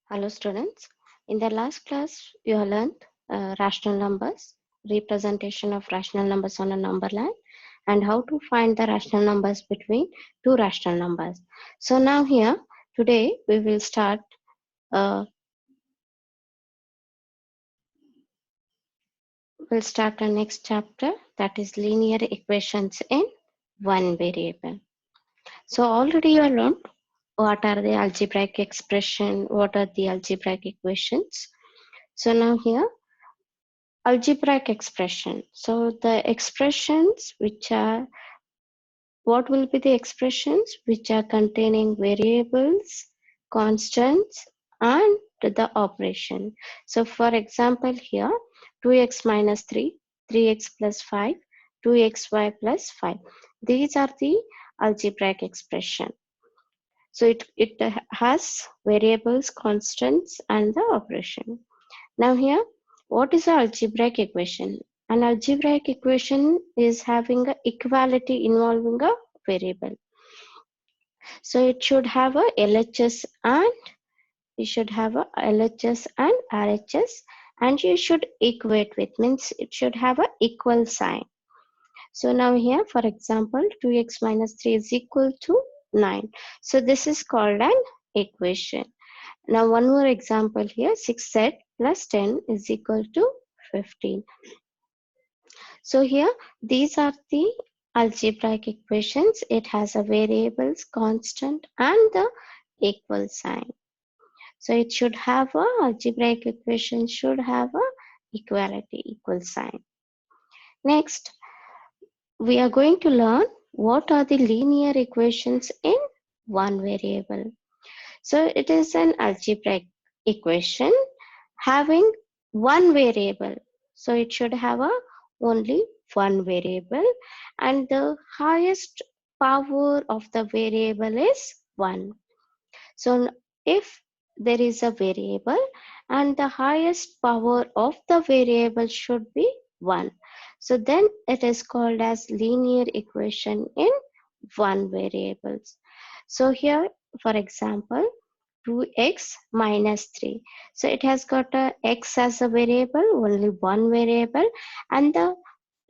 Hello students, in the last class you have learned rational numbers, representation of rational numbers on a number line, and how to find the rational numbers between two rational numbers. So now here today we will start the next chapter, that is linear equations in one variable. So already you have learned what are the algebraic expression, what are the algebraic equations. So now here algebraic expression. So the expressions which are, what will be the expressions which are containing variables, constants, and the operation. So for example here, 2x minus 3, 3x plus 5, 2xy plus 5. These are the algebraic expression. So it has variables, constants, and the operation. Now here, what is an algebraic equation? An algebraic equation is having a equality involving a variable. So it should have a LHS and RHS, and you should equate with, means it should have a equal sign. So now here, for example, 2x minus 3 is equal to 9. So this is called an equation. Now one more example here, 6z plus 10 is equal to 15. So here these are the algebraic equations. It has a variables, constant, and the equal sign. So it should have a algebraic equation should have a equality, equal sign. Next, we are going to learn what are the linear equations in one variable. So it is an algebraic equation having one variable. So it should have a only one variable, and the highest power of the variable is 1. So if there is a variable and the highest power of the variable should be 1, so then it is called as linear equation in one variables. So here, for example, 2x minus 3. So it has got a x as a variable, only one variable, and the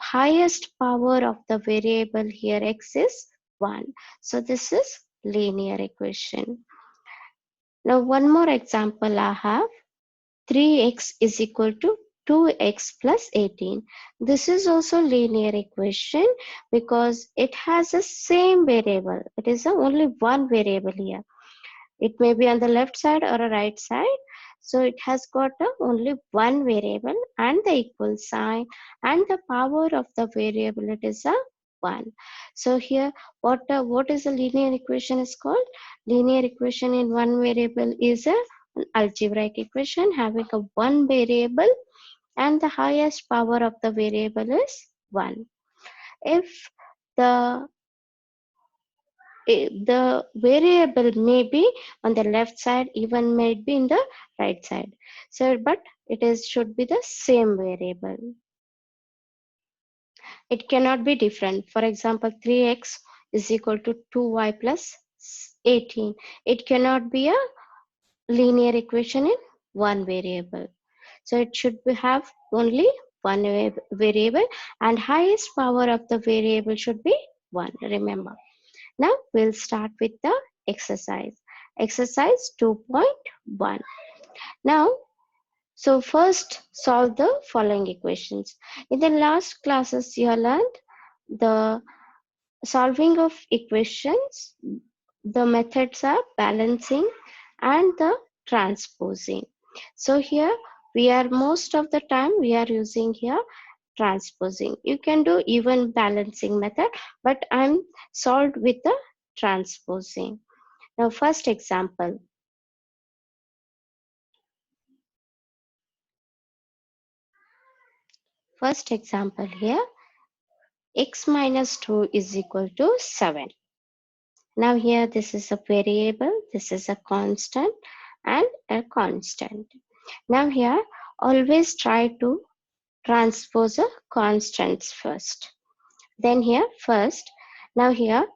highest power of the variable here x is 1. So this is linear equation. Now one more example I have, 3x is equal to 2x plus 18. This is also linear equation because it has the same variable. It is only one variable here. It may be on the left side or a right side. So it has got only one variable and the equal sign, and the power of the variable, it is a 1. So here what is a linear equation is called? Linear equation in one variable is an algebraic equation having a one variable and the highest power of the variable is 1. If the the variable may be on the left side, even may be in the right side. So but it is should be the same variable. It cannot be different. For example, 3x is equal to 2y plus 18. It cannot be a linear equation in one variable. So it should have only one variable, and highest power of the variable should be 1. Remember. Now we'll start with the exercise. Exercise 2.1. Now, so first solve the following equations. In the last classes you have learned the solving of equations. The methods are balancing and the transposing. So here we are, most of the time we are using here transposing. You can do even balancing method, but I'm solved with the transposing. Now first example. First example here, x minus 2 is equal to 7. Now here this is a variable, this is a constant and a constant. Now here always try to transpose a constants first. Then here first, now here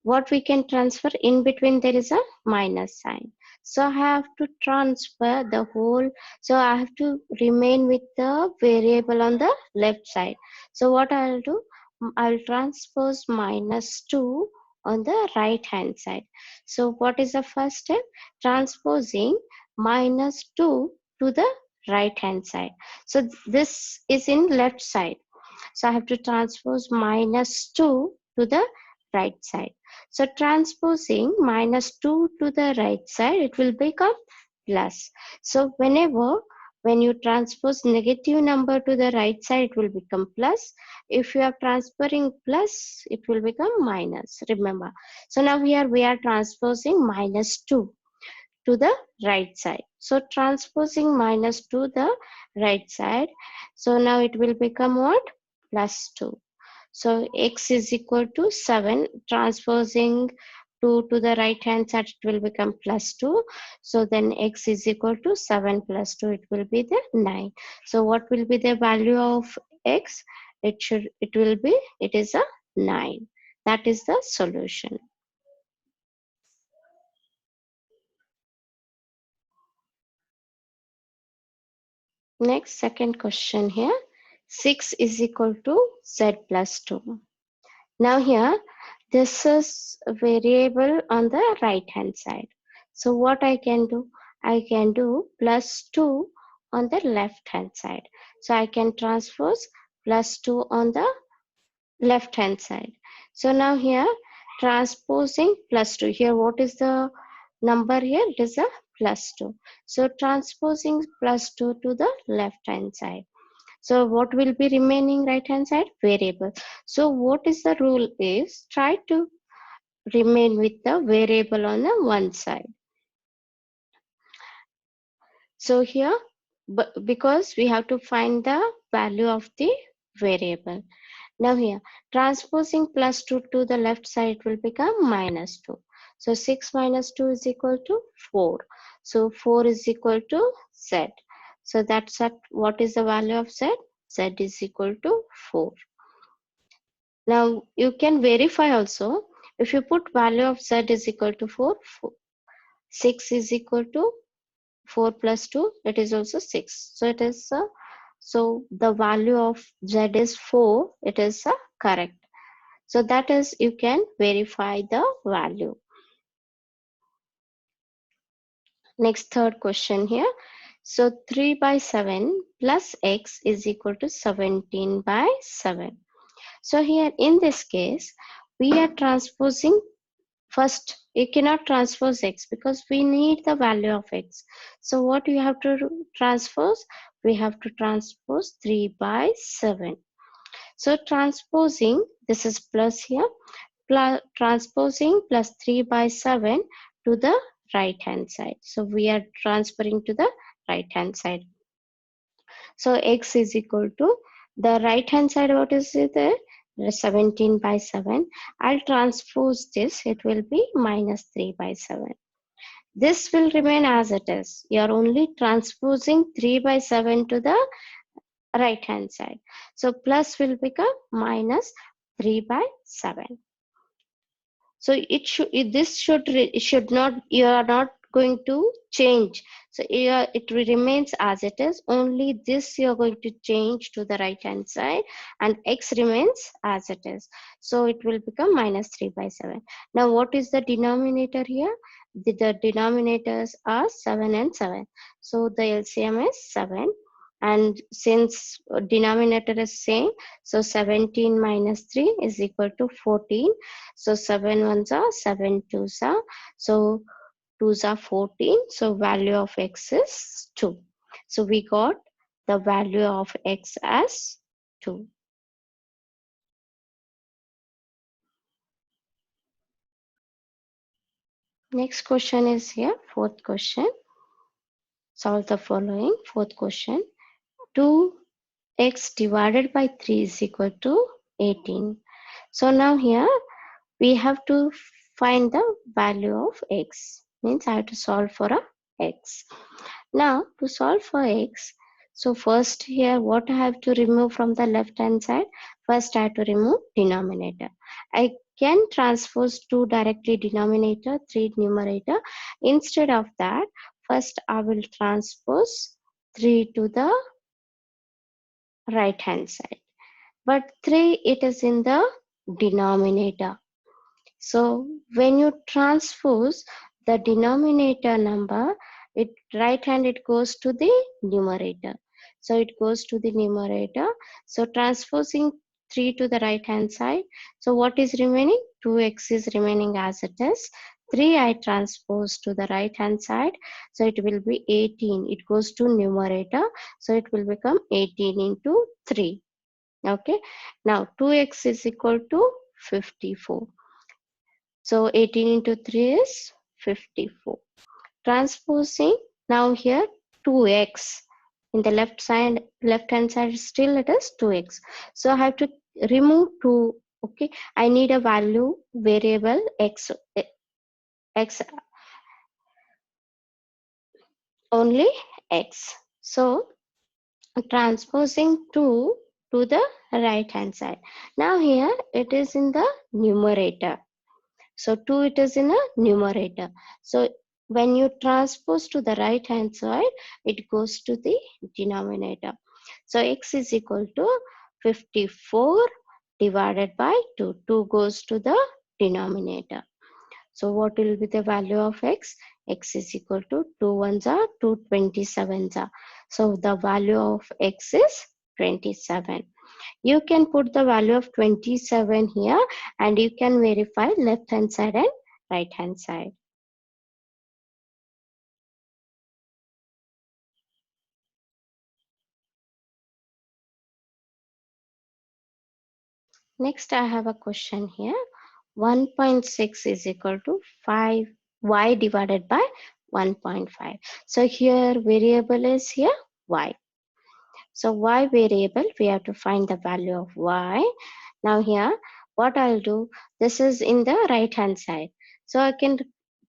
what we can transfer, in between there is a minus sign. So I have to transfer the whole, so I have to remain with the variable on the left side. So what I'll do, I'll transpose -2 on the right hand side. So what is the first step? Transposing -2 to the right hand side. So this is in left side. So I have to transpose -2 to the right side. So transposing -2 to the right side, it will become plus. So when you transpose negative number to the right side, it will become plus. If you are transferring plus, it will become minus. Remember. So now here we are transposing -2 to the right side. So transposing -2 to the right side. So now it will become what? +2. So x is equal to 7. Transposing 2 to the right hand side, it will become +2. So then x is equal to 7 plus 2. It will be the 9. So what will be the value of x? It is a 9. That is the solution. Next, second question here. 6 is equal to z plus 2. Now here, this is a variable on the right hand side. So what I can do? I can do +2 on the left hand side. So I can transpose +2 on the left hand side. So now here, transposing +2. Here, what is the number here? It is a +2. So transposing +2 to the left hand side. So what will be remaining right hand side? Variable. So what is the rule is try to remain with the variable on the one side. So here, because we have to find the value of the variable. Now here, transposing +2 to the left side will become -2. So 6 minus 2 is equal to 4. So 4 is equal to z. So that's what is the value of z? Z is equal to 4. Now you can verify also. If you put value of z is equal to 4, 6 is equal to 4 plus 2, it is also 6. So it is so the value of z is 4. It is correct. So that is, you can verify the value. Next, third question here. So 3 by 7 plus x is equal to 17 by 7. So here in this case, we are transposing. First, you cannot transpose x because we need the value of x. So what we have to transpose? We have to transpose 3 by 7. So transposing, this is plus here, transposing plus 3 by 7 to the right hand side. So we are transferring to the right hand side. So x is equal to the right hand side. What is it there? 17 by 7. I'll transpose this. It will be -3 by 7. This will remain as it is. You are only transposing 3 by 7 to the right hand side. So plus will become -3 by 7. So it should not, you are not going to change. So it remains as it is. Only this you are going to change to the right hand side, and x remains as it is. So it will become -3 by 7. Now what is the denominator here? The denominators are 7 and 7. So the LCM is 7. And since denominator is same, so 17 minus 3 is equal to 14. So 7 ones are 7 twos are, so 2s are 14. So value of x is 2. So we got the value of x as 2. Next question is here, fourth question. Solve the following. Fourth question. 2x divided by 3 is equal to 18. So now here we have to find the value of x. Means I have to solve for a x. Now to solve for x, so first here what I have to remove from the left hand side? First I have to remove denominator. I can transpose 2 directly denominator, 3 numerator. Instead of that, first I will transpose 3 to the right hand side. But 3, it is in the denominator. So when you transpose the denominator number, it right hand it goes to the numerator. So it goes to the numerator. So transposing 3 to the right hand side. So what is remaining? 2x is remaining as it is. 3 I transpose to the right hand side. So it will be 18. It goes to numerator. So it will become 18 into 3. Okay. Now 2x is equal to 54. So 18 into 3 is 54. Transposing now here 2x in the left hand side still it is 2x. So I have to remove 2. Okay, I need a value variable x only x. So transposing 2 to the right hand side. Now here it is in the numerator. So 2 it is in a numerator. So when you transpose to the right hand side, it goes to the denominator. So x is equal to 54 divided by 2. 2 goes to the denominator. So what will be the value of x? X is equal to 2 ones are 2 27s are. So the value of x is 27. You can put the value of 27 here and you can verify left hand side and right hand side. Next I have a question here. 1.6 is equal to 5y divided by 1.5. So here variable is here y. So y variable, we have to find the value of y. Now here what I'll do, this is in the right hand side. So I can,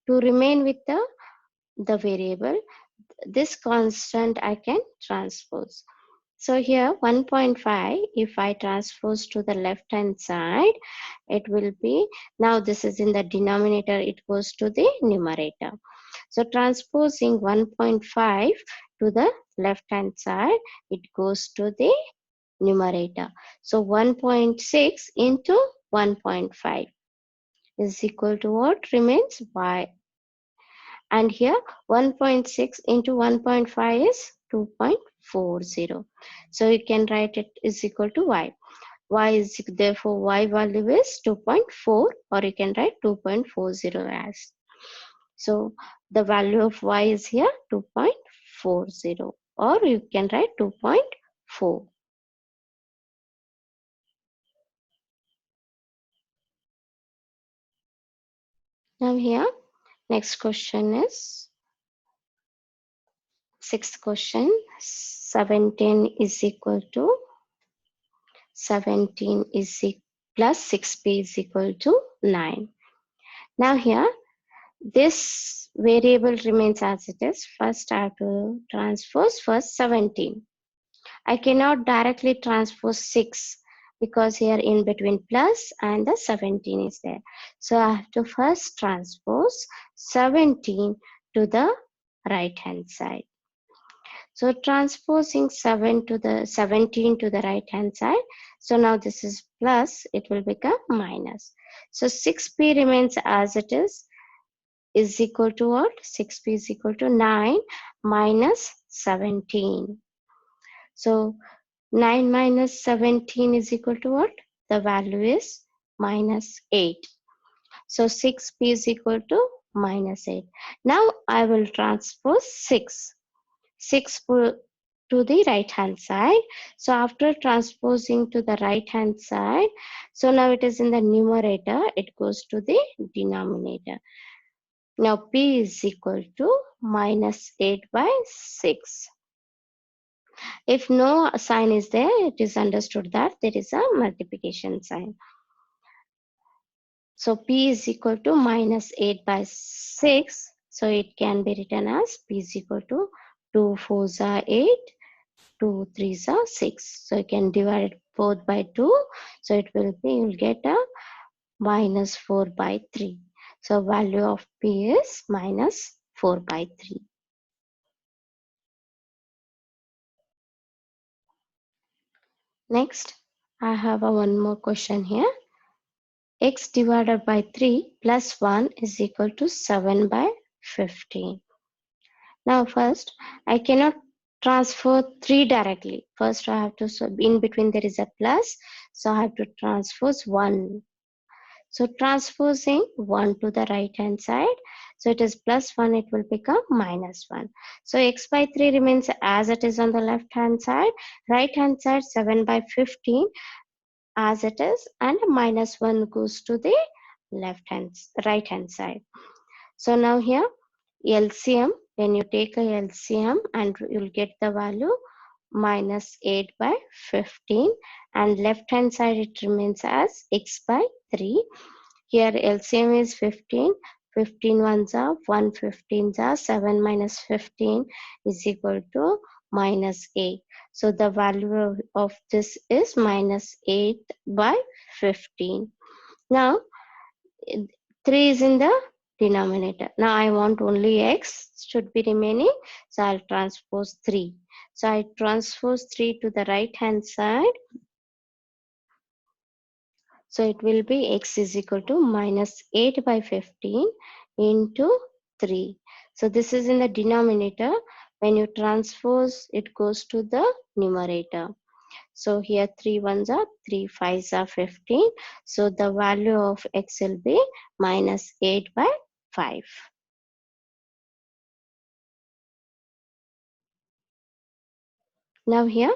to remain with the variable, this constant I can transpose. So here 1.5, if I transpose to the left hand side, it will be, now this is in the denominator, it goes to the numerator. So transposing 1.5 to the left hand side, it goes to the numerator. So 1.6 into 1.5 is equal to what remains? Y. And here 1.6 into 1.5 is 2.40. So you can write it is equal to y. Y is therefore y value is 2.4, or you can write 2.40 as. So the value of y is here 2.40, or you can write 2.4. Now here next question is sixth question. 17 is equal to 17 is plus 6p is equal to 9. Now here this variable remains as it is. First I have to transpose first 17. I cannot directly transpose 6 because here in between plus and the 17 is there. So I have to first transpose 17 to the right hand side. So transposing 17 to the right hand side. So now this is plus, it will become minus. So 6p remains as it is equal to what? 6p is equal to 9 minus 17. So 9 minus 17 is equal to what? The value is minus 8. So 6p is equal to minus 8. Now I will transpose 6. 6 to the right hand side. So after transposing to the right hand side, so now it is in the numerator, it goes to the denominator. Now p is equal to minus 8 by 6. If no sign is there, it is understood that there is a multiplication sign. So p is equal to minus 8 by 6. So it can be written as p is equal to 2 4s are 8, 2 3s are 6. So you can divide it both by 2. So it will be, you will get a minus 4 by 3. So value of P is minus 4 by 3. Next, I have one more question here. X divided by 3 plus 1 is equal to 7 by 15. Now first, I cannot transfer 3 directly. First I have to, so in between there is a plus, so I have to transpose 1. So transposing 1 to the right hand side, so it is plus 1, it will become minus 1. So x by 3 remains as it is on the left hand side, right hand side 7 by 15 as it is, and minus 1 goes to the right hand side. So now here LCM, when you take a LCM and you'll get the value minus 8 by 15, and left hand side it remains as x by 3. Here LCM is 15. 15 ones are 1, 15s are 7 minus 15 is equal to minus 8. So the value of this is minus 8 by 15. Now 3 is in the denominator. Now I want only x should be remaining. So I'll transpose 3. So I transpose 3 to the right hand side. So it will be x is equal to minus 8 by 15 into 3. So this is in the denominator. When you transpose, it goes to the numerator. So here 3 ones are 3 5s are 15. So the value of x will be minus 8 by 5. Now here